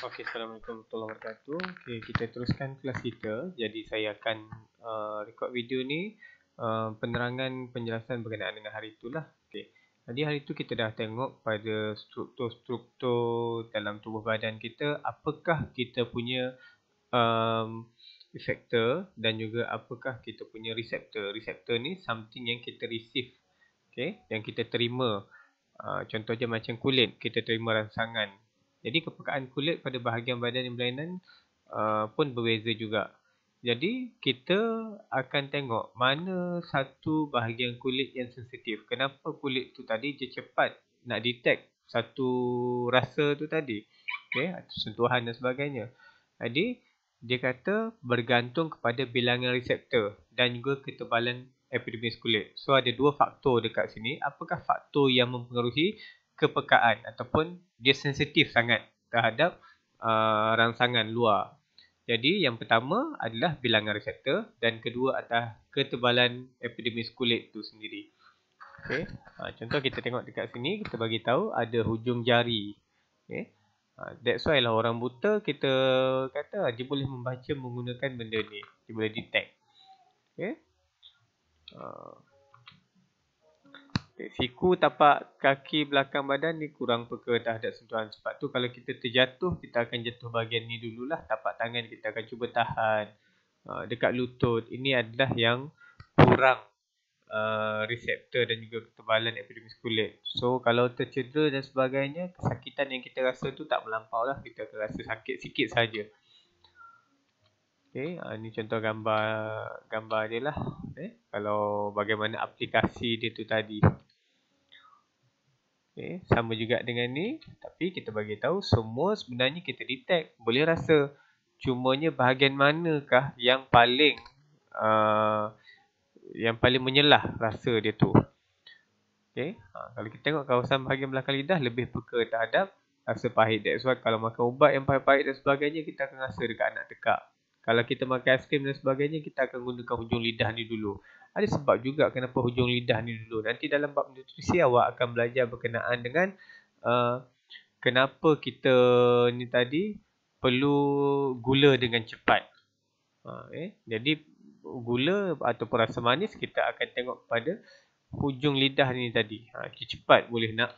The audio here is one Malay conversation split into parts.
Okey, Assalamualaikum warahmatullahi wabarakatuh. Okey, kita teruskan kelas kita. Jadi saya akan record video ni penerangan penjelasan berkenaan dengan hari itulah. Okey. Jadi hari itu kita dah tengok pada struktur-struktur dalam tubuh badan kita, apakah kita punya efektor dan juga apakah kita punya reseptor. Reseptor ni something yang kita receive, okey, yang kita terima. Contoh je macam kulit, kita terima rangsangan. Jadi kepekaan kulit pada bahagian badan yang berlainan pun berbeza juga. Jadi kita akan tengok mana satu bahagian kulit yang sensitif. Kenapa kulit tu tadi dia cepat nak detect satu rasa tu tadi, okay, atau sentuhan dan sebagainya. Jadi dia kata bergantung kepada bilangan reseptor dan juga ketebalan epidermis kulit. So ada dua faktor dekat sini. Apakah faktor yang mempengaruhi kepekaan ataupun dia sensitif sangat terhadap rangsangan luar. Jadi yang pertama adalah bilangan reseptor dan kedua adalah ketebalan epidermis kulit tu sendiri. Okay. Contoh kita tengok dekat sini, kita bagi tahu ada hujung jari. Okay. That's why lah orang buta kita kata dia boleh membaca menggunakan benda ni. Dia boleh detect. Okay. Siku tapak kaki belakang badan ni kurang peka terhadap sentuhan. Sebab tu kalau kita terjatuh, kita akan jatuh bahagian ni dululah. Tapak tangan kita akan cuba tahan. Dekat lutut, ini adalah yang kurang reseptor dan juga ketebalan epidermis kulit. So kalau tercedera dan sebagainya, kesakitan yang kita rasa tu tak melampau lah. Kita akan rasa sakit sikit saja. Okay, ni contoh gambar dia lah. Kalau bagaimana aplikasi dia tu tadi. Okay, sama juga dengan ni, tapi kita bagi tahu semua sebenarnya kita detect, boleh rasa. Cumanya bahagian manakah yang paling menyelah rasa dia tu. Okay, kalau kita tengok kawasan bahagian belakang lidah lebih peka terhadap rasa pahit. That's why kalau makan ubat yang pahit-pahit dan sebagainya, kita akan rasa dekat anak tekak. Kalau kita makan aiskrim dan sebagainya, kita akan gunakan hujung lidah ni dulu. Ada sebab juga kenapa hujung lidah ni dulu. Nanti dalam bab nutrisi awak akan belajar berkenaan dengan kenapa kita ni tadi perlu gula dengan cepat. Jadi gula ataupun rasa manis kita akan tengok pada hujung lidah ni tadi. Cepat boleh nak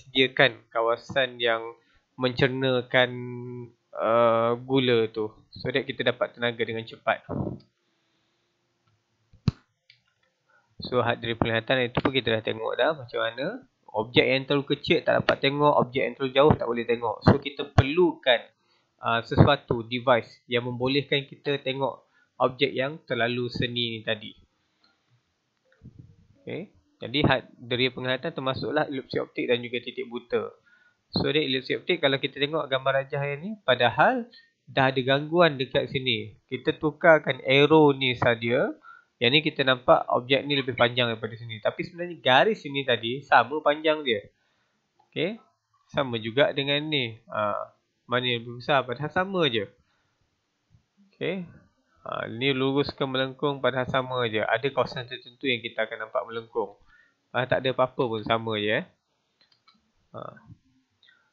sediakan kawasan yang mencernakan gula tu, so that kita dapat tenaga dengan cepat. So dari penglihatan itu pun kita dah tengok dah macam mana objek yang terlalu kecil tak dapat tengok, objek yang terlalu jauh tak boleh tengok. So kita perlukan sesuatu device yang membolehkan kita tengok objek yang terlalu seni ni tadi. Okay. Jadi dari penglihatan termasuklah elipsi optik dan juga titik buta. So dia elipsi optik, kalau kita tengok gambar rajah yang ni, padahal dah ada gangguan dekat sini. Kita tukarkan arrow ni saja. Yang ni kita nampak objek ni lebih panjang daripada sini. Tapi sebenarnya garis sini tadi sama panjang dia. Okay. Sama juga dengan ni. Mana yang lebih besar, padahal sama je. Okay. Ni lurus ke melengkung padahal sama je. Ada kawasan tertentu yang kita akan nampak melengkung. Tak ada apa-apa pun sama je.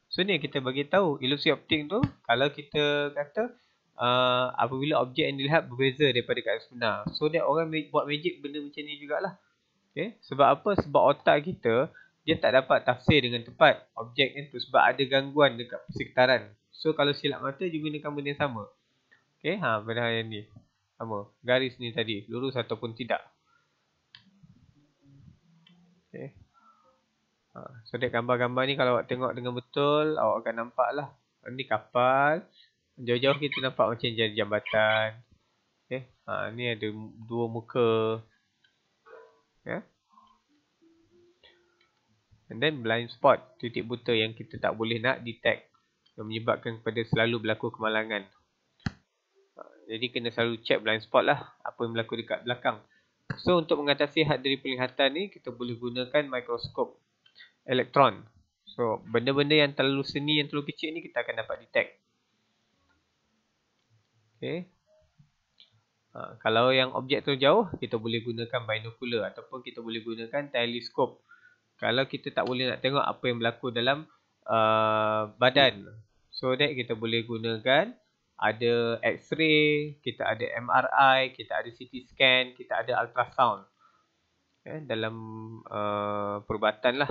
So ni kita bagi tahu ilusi optik tu, kalau kita kata apabila objek yang dilihat berbeza daripada keadaan sebenar. So dia orang buat magic benda macam ni jugalah. Okay. Sebab apa? Sebab otak kita dia tak dapat tafsir dengan tepat objek itu sebab ada gangguan dekat persekitaran. So kalau silap mata dia gunakan benda yang sama. Okay, benda yang ni sama. Garis ni tadi lurus ataupun tidak. Okay. So dia gambar-gambar ni kalau awak tengok dengan betul, awak akan nampak lah. Ni kapal. Jauh-jauh kita nampak macam jadi jambatan. Okay. Ni ada dua muka. Yeah. And then blind spot, titik buta yang kita tak boleh nak detect, yang menyebabkan kepada selalu berlaku kemalangan. Jadi kena selalu check blind spot lah, apa yang berlaku dekat belakang. So untuk mengatasi had dari penglihatan ni, kita boleh gunakan mikroskop elektron. So benda-benda yang terlalu seni, yang terlalu kecil ni kita akan dapat detect. Okay. Kalau yang objek tu jauh, kita boleh gunakan binocular ataupun kita boleh gunakan teleskop. Kalau kita tak boleh nak tengok apa yang berlaku dalam badan, So that kita boleh gunakan ada X-ray, kita ada MRI, kita ada CT scan, kita ada ultrasound dalam perubatan lah.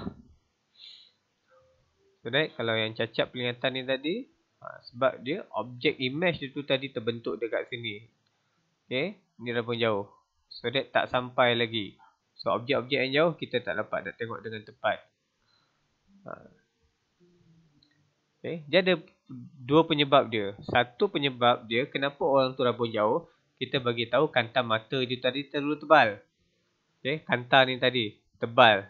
So that kalau yang cacat penglihatan ni tadi, sebab dia objek image dia tu tadi terbentuk dekat sini. Okay, ni rabun jauh. So that tak sampai lagi. So objek-objek yang jauh kita tak dapat nak tengok dengan tepat. Okay, dia ada dua penyebab dia. Satu penyebab dia kenapa orang tu rabun jauh, kita bagi tahu kantar mata dia tadi terlalu tebal. Okay, kantar ni tadi tebal.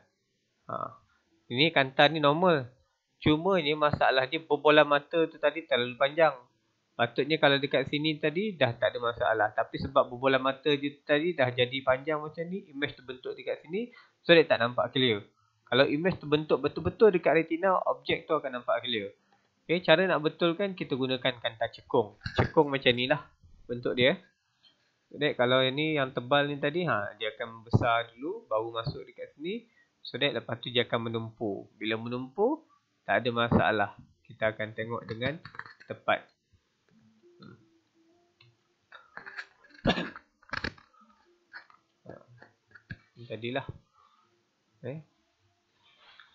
Ini kantar ni normal. Cuma ni masalah dia bobolan mata tu tadi terlalu panjang. Patutnya kalau dekat sini tadi dah tak ada masalah. Tapi sebab bobolan mata dia tadi dah jadi panjang macam ni, image terbentuk dekat sini, so dia tak nampak clear. Kalau image terbentuk betul-betul dekat retina, objek tu akan nampak clear. Okay, cara nak betulkan kita gunakan kantar cekung. Cekung macam ni lah bentuk dia. So kalau ni yang tebal ni tadi, dia akan besar dulu, baru masuk dekat sini. So lepas tu dia akan menumpuk. Bila menumpuk, tak ada masalah. Kita akan tengok dengan tepat. Ini tadilah.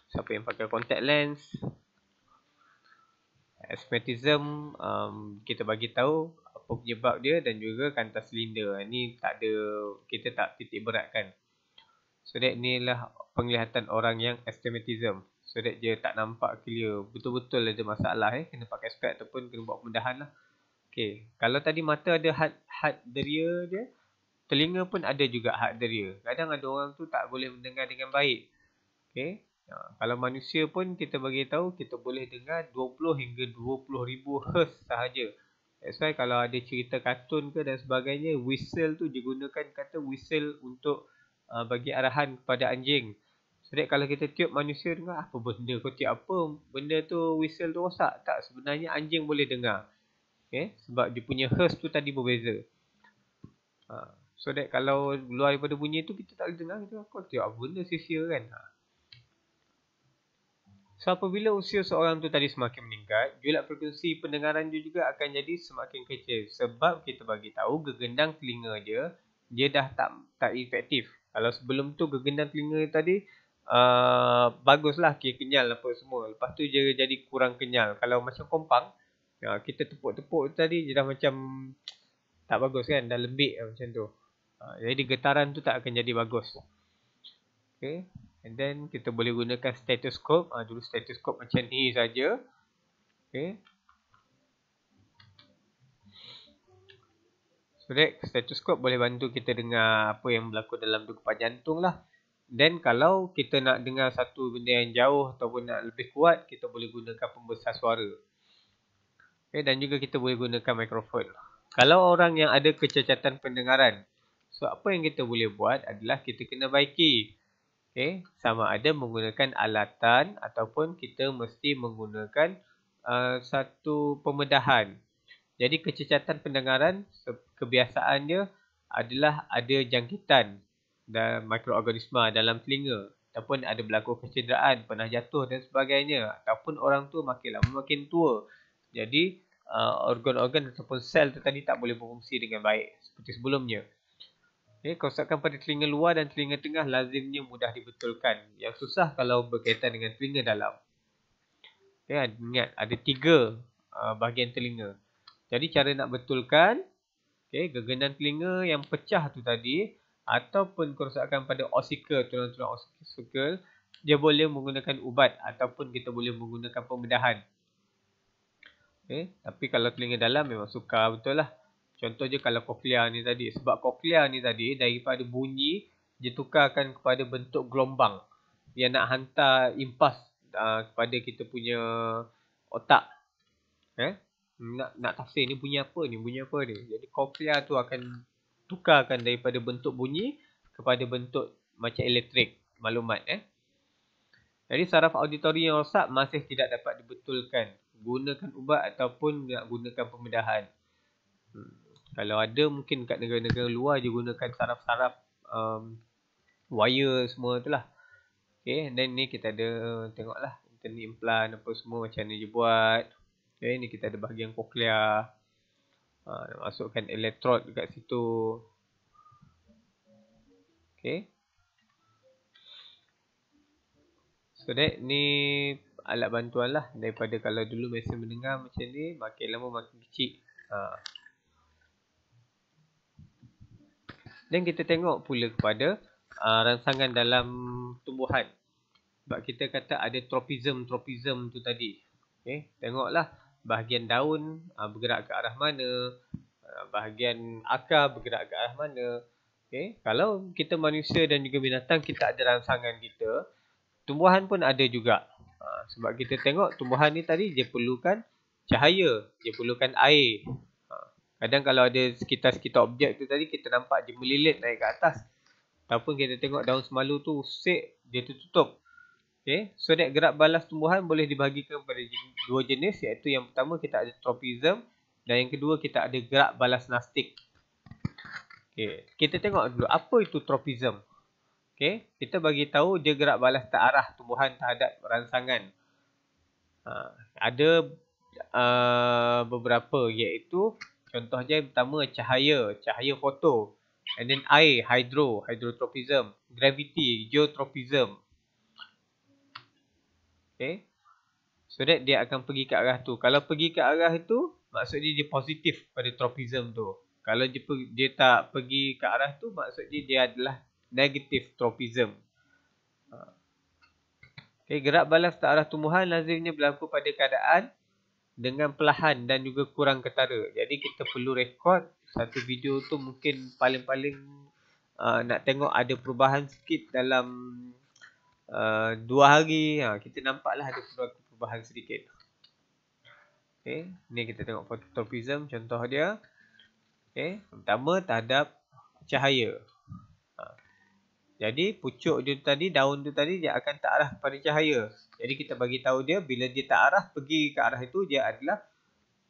Siapa yang pakai contact lens, astigmatism, kita bagi tahu apa penyebab dia dan juga kantar silinder. Ini tak ada, kita tak titik beratkan. So that ni lah penglihatan orang yang astigmatism. So that dia tak nampak clear. Betul-betul ada masalah. Kena pakai spek ataupun kena buat pembedahan lah. Okay. Kalau tadi mata ada had deria dia, telinga pun ada juga had deria. Kadang ada orang tu tak boleh mendengar dengan baik. Okay. Kalau manusia pun kita bagi tahu kita boleh dengar 20 hingga 20,000 Hz sahaja. That's why kalau ada cerita kartun ke dan sebagainya, whistle tu digunakan, kata whistle untuk bagi arahan kepada anjing. So that kalau kita tiup, manusia dengar apa benda kau tiup apa, benda tu whistle tu rosak. Tak, sebenarnya anjing boleh dengar. Okay? Sebab dia punya Hz tu tadi berbeza. So that kalau luar daripada bunyi tu kita tak boleh dengar, kita kau tiup apa benda sia-sia kan. So apabila usia seorang tu tadi semakin meningkat, julat frekuensi pendengaran dia juga akan jadi semakin kecil. Sebab kita bagi tahu gegendang telinga dia dah tak efektif. Kalau sebelum tu gegendang telinga tadi baguslah, kenyal apa semua. Lepas tu dia jadi kurang kenyal. Kalau macam kompang, kita tepuk-tepuk tadi dia dah macam tak bagus kan, dah lembik macam tu. Jadi getaran tu tak akan jadi bagus. Okay. And then kita boleh gunakan stetoskop. Dulu stetoskop macam ni saja. Okay. So that stetoskop boleh bantu kita dengar apa yang berlaku dalam degupan jantung lah. Then kalau kita nak dengar satu benda yang jauh ataupun nak lebih kuat, kita boleh gunakan pembesar suara. Okay. Dan juga kita boleh gunakan mikrofon. Kalau orang yang ada kecacatan pendengaran, so apa yang kita boleh buat adalah kita kena baiki. Okay, sama ada menggunakan alatan ataupun kita mesti menggunakan satu pembedahan. Jadi kecacatan pendengaran, kebiasaan dia adalah ada jangkitan dan mikroorganisma dalam telinga, ataupun ada berlaku kecederaan, pernah jatuh dan sebagainya, ataupun orang tu makin lama makin tua. Jadi organ-organ ataupun sel tu tadi tak boleh berfungsi dengan baik seperti sebelumnya. Okay, kerosakan pada telinga luar dan telinga tengah lazimnya mudah dibetulkan. Yang susah kalau berkaitan dengan telinga dalam. Okay, ingat ada 3 bahagian telinga. Jadi cara nak betulkan, gegendang telinga yang pecah tu tadi, ataupun kerosakan pada ossicle, tulang-tulang ossicle, dia boleh menggunakan ubat ataupun kita boleh menggunakan pembedahan. Okay, tapi kalau telinga dalam memang sukar betul lah. Contoh je kalau koklea ni tadi. Sebab koklea ni tadi daripada bunyi dia tukarkan kepada bentuk gelombang. Dia nak hantar impas kepada kita punya otak. Nak tafsir ni bunyi apa ni, bunyi apa ni. Jadi koklea tu akan tukarkan daripada bentuk bunyi kepada bentuk macam elektrik maklumat. Jadi saraf auditori yang rosak masih tidak dapat dibetulkan. Gunakan ubat ataupun nak gunakan pembedahan. Kalau ada mungkin kat negara-negara luar dia gunakan saraf-saraf wire semua tu lah. Okay, dan ni kita ada tengoklah internet implant apa semua macam mana dia buat. Okay, ni kita ada bahagian koklea. Masukkan elektrod dekat situ. Okay. So that ni alat bantuan lah. Daripada kalau dulu mesin mendengar macam ni, makin lama makin kecil. Dan kita tengok pula kepada rangsangan dalam tumbuhan. Sebab kita kata ada tropism tu tadi. Okay. Tengoklah bahagian daun bergerak ke arah mana, bahagian akar bergerak ke arah mana. Okay. Kalau kita manusia dan juga binatang, kita ada rangsangan kita, tumbuhan pun ada juga. Sebab kita tengok tumbuhan ni tadi dia perlukan cahaya, dia perlukan air. Kadang kalau ada sekitar-sekitar objek tu tadi, kita nampak dia melilit naik ke atas. Ataupun kita tengok daun semalu tu usik, dia tertutup. Okay. So that gerak balas tumbuhan boleh dibahagikan kepada dua jenis, iaitu yang pertama kita ada tropism dan yang kedua kita ada gerak balas nastik. Okay. Kita tengok dulu apa itu tropism. Okay. Kita bagi tahu dia gerak balas terarah tumbuhan terhadap rangsangan. Ada beberapa, iaitu contohnya yang pertama cahaya foto, and then air, hydrotropism, gravity, geotropism. Okay. So that dia akan pergi ke arah tu. Kalau pergi ke arah tu, maksudnya dia positif pada tropism tu. Kalau dia tak pergi ke arah tu, maksudnya dia adalah negatif tropism. Okay, gerak balas ke arah tumbuhan lazimnya berlaku pada keadaan dengan perlahan dan juga kurang ketara. Jadi kita perlu rekod satu video tu, mungkin paling-paling nak tengok ada perubahan sikit dalam 2 hari. Kita nampaklah ada perubahan sedikit. Okay, ni kita tengok phototropism contoh dia. Okay, pertama terhadap cahaya. Jadi pucuk dia tadi, daun tu tadi, dia akan terarah kepada cahaya. Jadi kita bagi tahu dia bila dia terarah pergi ke arah itu, dia adalah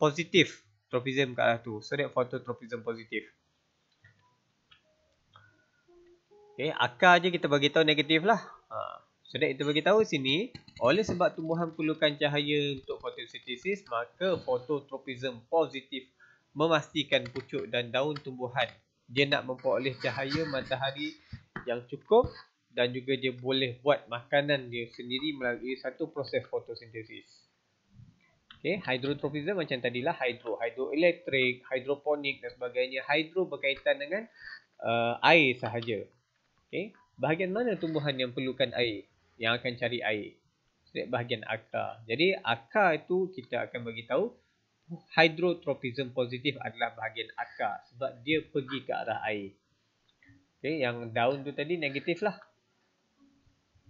positif tropism ke arah tu. So that phototropism positif. Okay, akar je kita bagi tahu negatif lah. So that kita bagi tahu sini, oleh sebab tumbuhan perlukan cahaya untuk fotosintesis, maka phototropism positif memastikan pucuk dan daun tumbuhan dia nak memperoleh cahaya matahari yang cukup, dan juga dia boleh buat makanan dia sendiri melalui satu proses fotosintesis. Okay, hydrotropism macam tadilah, hidroelektrik, hidroponik dan sebagainya. Hydro berkaitan dengan air sahaja. Okay, bahagian mana tumbuhan yang perlukan air, yang akan cari air? Bahagian akar. Jadi akar itu kita akan bagi tahu hydrotropism positif adalah bahagian akar sebab dia pergi ke arah air. Okay, yang daun tu tadi negatif lah.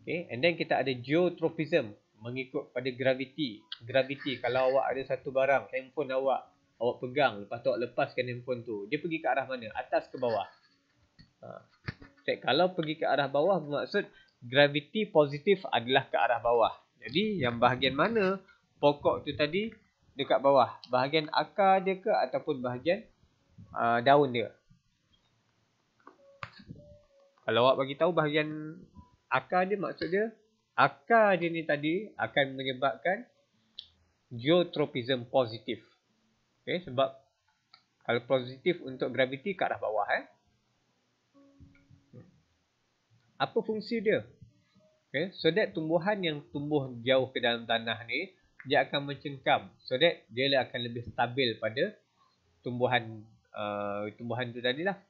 Okay, and then kita ada geotropism mengikut pada gravity. Gravity, kalau awak ada satu barang, handphone awak pegang, lepas tu awak lepaskan handphone tu, dia pergi ke arah mana? Atas ke bawah? Kalau pergi ke arah bawah, bermaksud gravity positif adalah ke arah bawah. Jadi yang bahagian mana pokok tu tadi dekat bawah? Bahagian akar dia ke ataupun bahagian daun dia? Kalau awak bagi tahu bahagian akar dia, maksud dia akar dia ni tadi akan menyebabkan geotropism positif. Okay, sebab kalau positif untuk gravity ke arah bawah. Apa fungsi dia? Okay, so that tumbuhan yang tumbuh jauh ke dalam tanah ni, dia akan mencengkam. So that dia akan lebih stabil pada tumbuhan tu tadilah.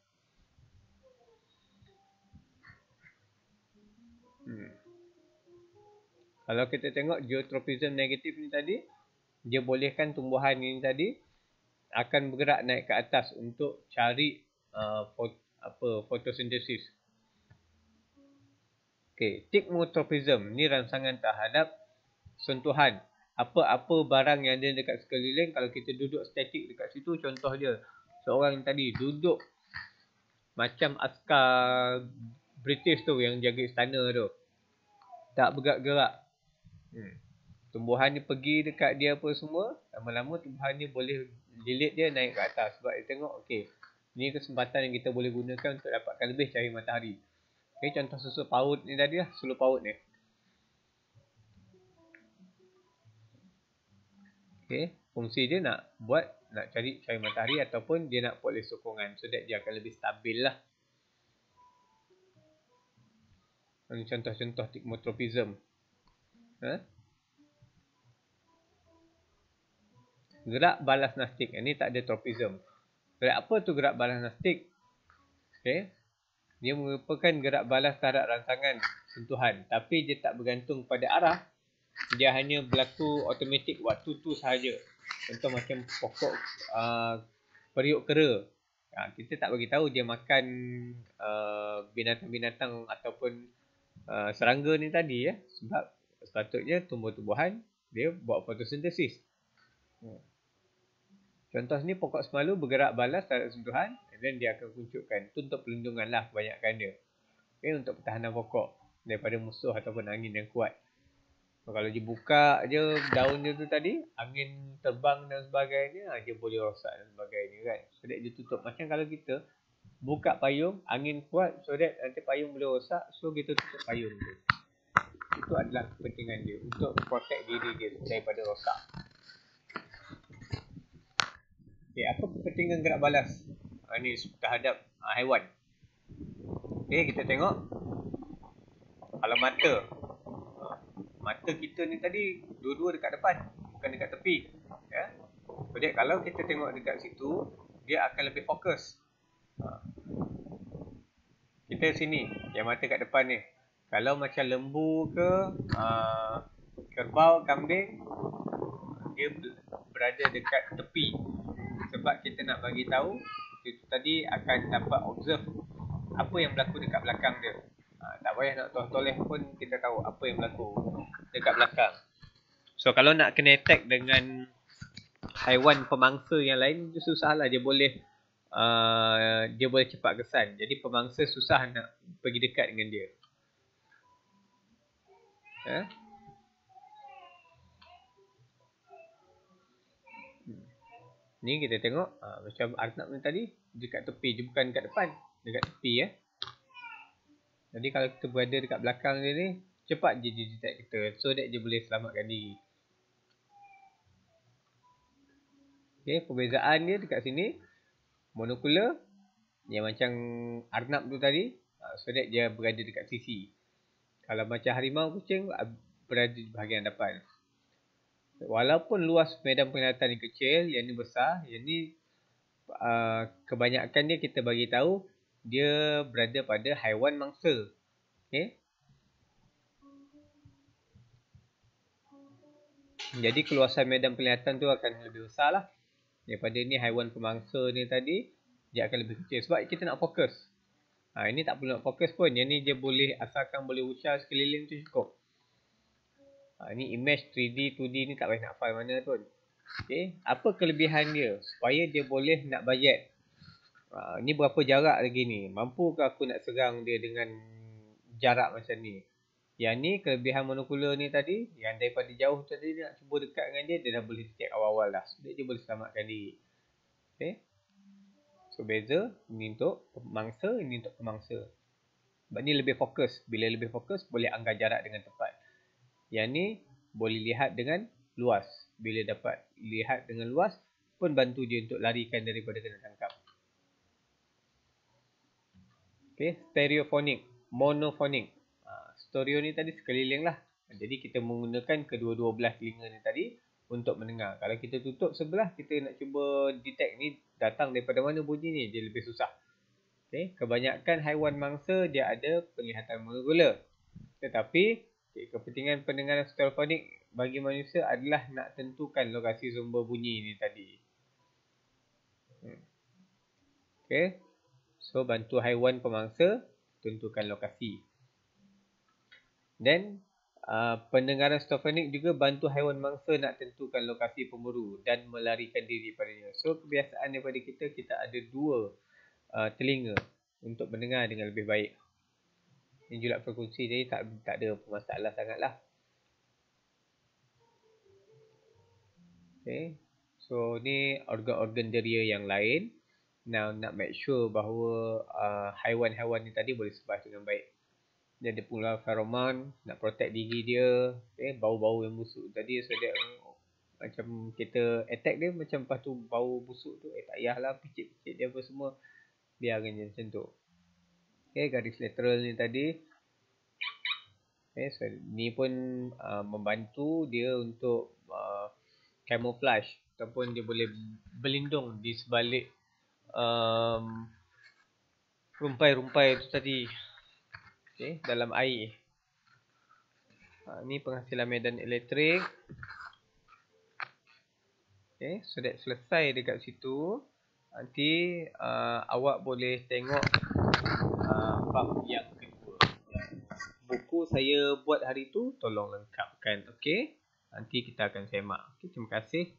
Kalau kita tengok geotropism negatif ni tadi, dia bolehkan tumbuhan ini tadi akan bergerak naik ke atas untuk cari fotosintesis. Okay, thigmotropism ni rangsangan terhadap sentuhan. Apa-apa barang yang ada dekat sekeliling, kalau kita duduk statik dekat situ, contoh dia seorang tadi duduk macam askar British tu yang jaga istana tu, tak bergerak-gerak. Tumbuhan ni pergi dekat dia apa semua, lama-lama tumbuhan ni boleh lilit dia naik ke atas. Sebab dia tengok, okay, ni kesempatan yang kita boleh gunakan untuk dapatkan lebih cahaya matahari. Okay, contoh susu paut ni tadi lah, suluh paut ni. Okay. Fungsi dia nak cari cahaya matahari ataupun dia nak buat oleh sokongan, so that dia akan lebih stabil lah. Ini contoh-contoh thigmotropism. Gerak balas nastik. Ini tak ada tropism. Gerak apa tu gerak balas nastik? Okay. Dia merupakan gerak balas terhadap rangsangan sentuhan. Tapi dia tak bergantung pada arah. Dia hanya berlaku automatik waktu tu sahaja. Contoh macam pokok periuk kera. Kita tak bagi tahu dia makan binatang-binatang ataupun serangga ni tadi ya. Sebab sepatutnya tumbuh-tumbuhan dia buat fotosintesis. Contoh ni pokok semalu bergerak balas terhadap sentuhan, dan dia akan kuncupkan. Itu untuk perlindungan lah kebanyakan dia. Okay, untuk pertahanan pokok daripada musuh ataupun angin yang kuat. Kalau dia buka je daun dia tu tadi, angin terbang dan sebagainya, dia boleh rosak dan sebagainya kan. So that dia tutup. Macam kalau kita buka payung, angin kuat, so that nanti payung boleh rosak, so kita tutup payung tu. Itu adalah kepentingan dia untuk protect diri dia daripada rosak. Okay, apa kepentingan gerak balas? Ini terhadap haiwan. Okay, kita tengok. Kalau mata kita ni tadi dua-dua dekat depan, bukan dekat tepi ya. Jadi kalau kita tengok dekat situ, dia akan lebih fokus. Kita sini, yang mata kat depan ni. Kalau macam lembu ke kerbau, kambing, dia berada dekat tepi. Sebab kita nak bagi tahu itu tadi akan dapat observe apa yang berlaku dekat belakang dia. Tak payah nak toleh pun kita tahu apa yang berlaku dekat belakang. So kalau nak kena attack dengan haiwan pemangsa yang lain, itu susahlah. Dia boleh cepat kesan. Jadi pemangsa susah nak pergi dekat dengan dia. Ni kita tengok macam Arnab ni tadi dekat tepi, dia bukan dekat depan, dekat tepi ya. Jadi kalau kita berada dekat belakang dia ni, cepat je dia detect kita, so that dia boleh selamatkan diri. Okay, perbezaan dia dekat sini, monokular yang macam Arnab tu tadi, so that dia berada dekat sisi. Kalau macam harimau kucing berada di bahagian depan. Walaupun luas medan penglihatan yang kecil, yang ni besar, yang ni kebanyakan dia kita bagi tahu dia berada pada haiwan mangsa. Okay. Jadi keluasan medan penglihatan tu akan lebih besar lah. Daripada ni haiwan pemangsa ni tadi, dia akan lebih kecil. Sebab kita nak fokus. Ini tak perlu nak fokus pun. Yang ni dia boleh, asalkan boleh ushar sekeliling tu cukup. Ni image 3D, 2D ni tak payah nak file mana pun. Okay. Apa kelebihan dia? Supaya dia boleh nak budget. Ni berapa jarak lagi ni? Mampu ke aku nak serang dia dengan jarak macam ni? Yang ni kelebihan monokular ni tadi, yang daripada jauh tadi dia nak cuba dekat dengan dia, dia dah boleh detect awal-awal dah. So dia boleh selamatkan diri. Okay. So beza, ini untuk pemangsa, ini untuk pemangsa. Sebab ni lebih fokus. Bila lebih fokus, boleh anggar jarak dengan tepat. Yang ni boleh lihat dengan luas. Bila dapat lihat dengan luas, pun bantu dia untuk larikan daripada kena tangkap. Okay, stereophonic, monophonic. Stereo ni tadi sekeliling lah. Jadi kita menggunakan kedua-dua belah telinga ni tadi untuk mendengar. Kalau kita tutup sebelah, kita nak cuba detect ni datang daripada mana bunyi ni, dia lebih susah. Okay, kebanyakan haiwan mangsa dia ada penglihatan monokular. Tetapi kepentingan pendengaran stereophonic bagi manusia adalah nak tentukan lokasi sumber bunyi ni tadi. Okay. So, bantu haiwan pemangsa tentukan lokasi. Dan pendengaran stereophonic juga bantu haiwan mangsa nak tentukan lokasi pemburu dan melarikan diri padanya. So, kebiasaan daripada kita ada dua telinga untuk mendengar dengan lebih baik. Ini julat frekuensi, jadi tak ada masalah sangatlah. Okay. So, ni organ-organ deria yang lain. Now, nak make sure bahawa haiwan-haiwan ni tadi boleh survive dengan baik. Dia ada pula feromon, nak protect diri dia. Okay. Bau-bau yang busuk tadi, so dia Macam kita attack dia macam lepas tu bau busuk tu tak payahlah picit-picit dia apa semua, biarkan je macam tu. Okay, garis lateral ni tadi. Okay, so ni pun membantu dia untuk camouflage ataupun dia boleh berlindung di sebalik rumpai-rumpai tu tadi, okay, dalam air. Ni penghasilan medan elektrik. Okay, so that selesai dekat situ. Nanti awak boleh tengok bab yang kedua. Buku saya buat hari tu tolong lengkapkan. Okay, nanti kita akan semak. Okay, terima kasih.